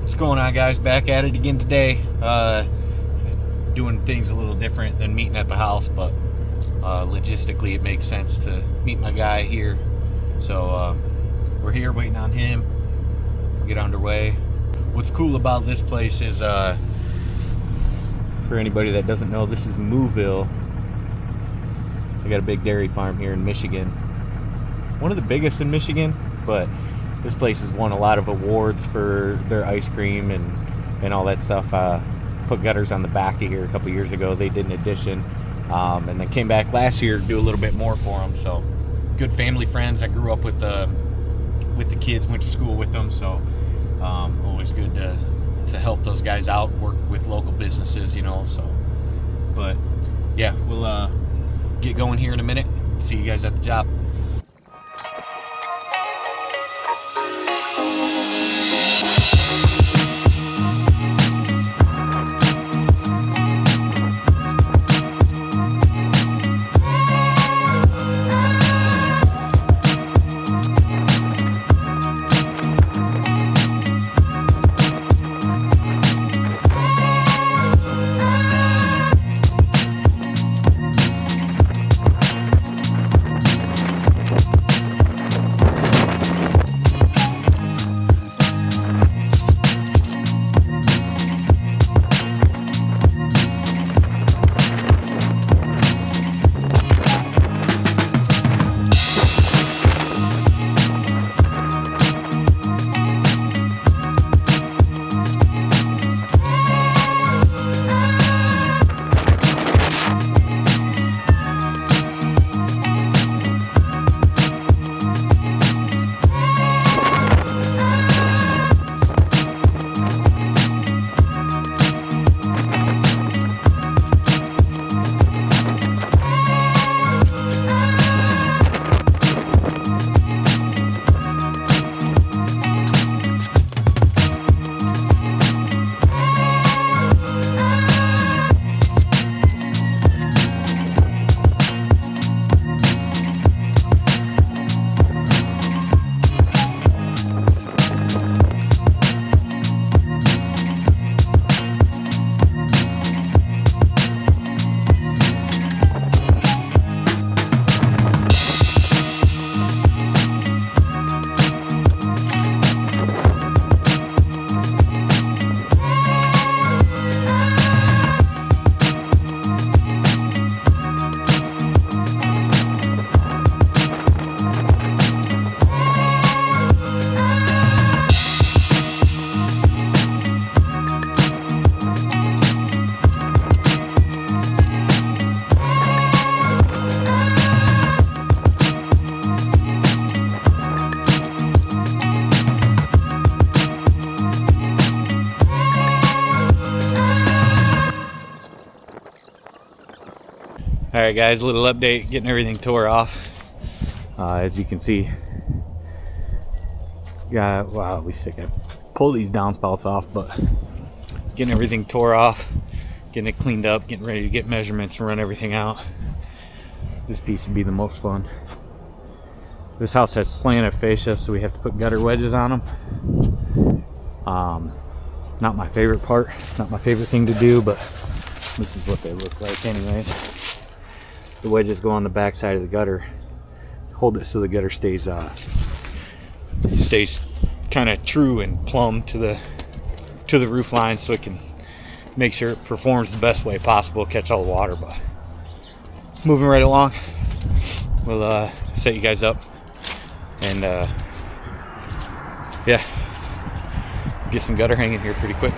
What's going on, guys? Back at it again today. Doing things a little different than meeting at the house, but logistically it makes sense to meet my guy here. So we're here waiting on him to get underway. What's cool about this place is, for anybody that doesn't know, this is Mooville. I got a big dairy farm here in Michigan. One of the biggest in Michigan, but this place has won a lot of awards for their ice cream and all that stuff. Put gutters on the back of here a couple years ago. They did an addition, and then came back last year to do a little bit more for them. So good family friends. I grew up with the kids, went to school with them, so always good to help those guys out, work with local businesses, you know. So, but yeah, we'll get going here in a minute. See you guys at the job. Alright guys, a little update, getting everything tore off. As you can see, wow, we still got to pull these downspouts off, but getting everything tore off, getting it cleaned up, getting ready to get measurements and run everything out. This piece would be the most fun. This house has slanted fascia, so we have to put gutter wedges on them. Not my favorite part, not my favorite thing to do, but this is what they look like anyways. The wedges go on the back side of the gutter, hold it so the gutter stays kind of true and plumb to the roof line, so it can make sure it performs the best way possible, catch all the water. But moving right along, we'll set you guys up and yeah, get some gutter hanging here pretty quick.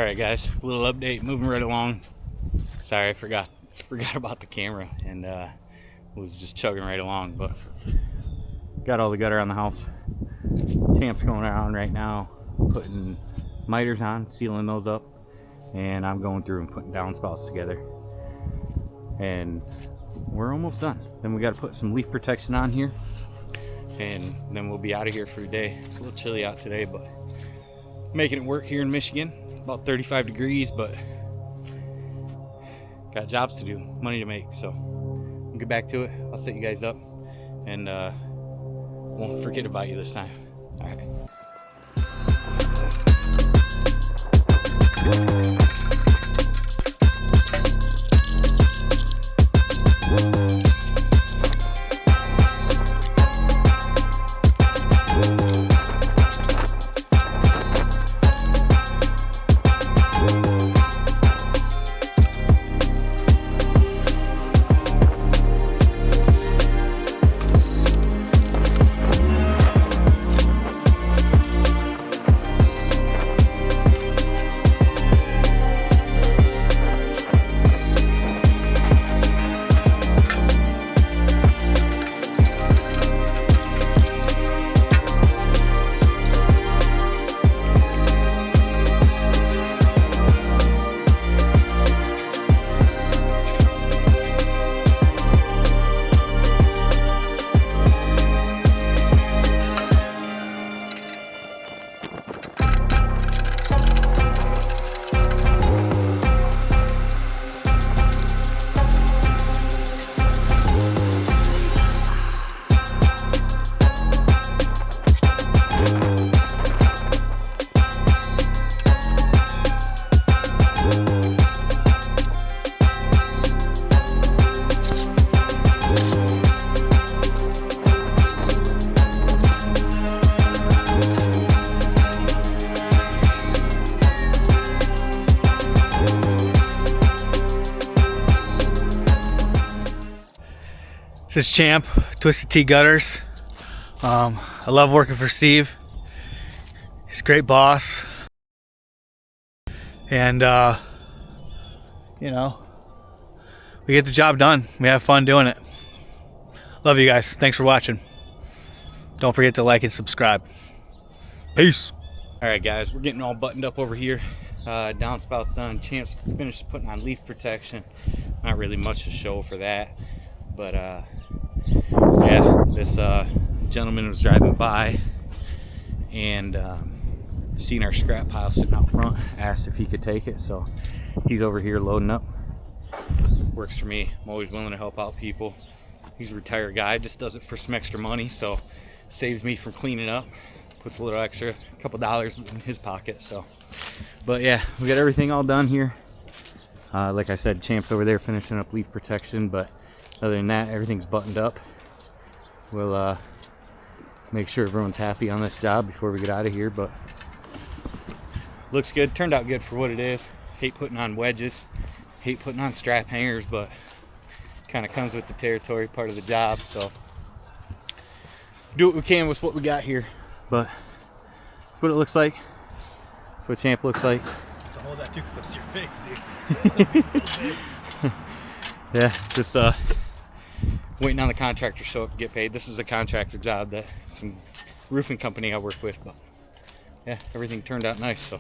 Alright guys, a little update, moving right along. Sorry, I forgot about the camera and was just chugging right along, but got all the gutter on the house. Champ's going around right now putting miters on, sealing those up, and I'm going through and putting downspouts together, and we're almost done. Then we got to put some leaf protection on here, and then we'll be out of here for the day. It's a little chilly out today, but making it work here in Michigan. About 35 degrees, but got jobs to do, money to make, so we'll get back to it. I'll set you guys up and won't forget about you this time. All right. This is Champ, Twisted Tea Gutters. I love working for Steve. He's a great boss. And, you know, we get the job done. We have fun doing it. Love you guys. Thanks for watching. Don't forget to like and subscribe. Peace. All right, guys, we're getting all buttoned up over here. Downspouts done. Champ's finished putting on leaf protection. Not really much to show for that. But yeah, this gentleman was driving by and seen our scrap pile sitting out front, asked if he could take it, so he's over here loading up. Works for me. I'm always willing to help out people. He's a retired guy, just does it for some extra money, so saves me from cleaning up, puts a little extra, a couple dollars in his pocket. So but yeah, we got everything all done here. Like I said, Champ's over there finishing up leaf protection, but other than that, everything's buttoned up. We'll make sure everyone's happy on this job before we get out of here, but looks good. Turned out good for what it is. Hate putting on wedges, hate putting on strap hangers, but kind of comes with the territory, part of the job, so do what we can with what we got here. But that's what it looks like. That's what Champ looks like. Don't hold that too close to your face, dude. Yeah, just waiting on the contractor to show up to get paid. This is a contractor job that some roofing company I work with, but yeah, everything turned out nice, so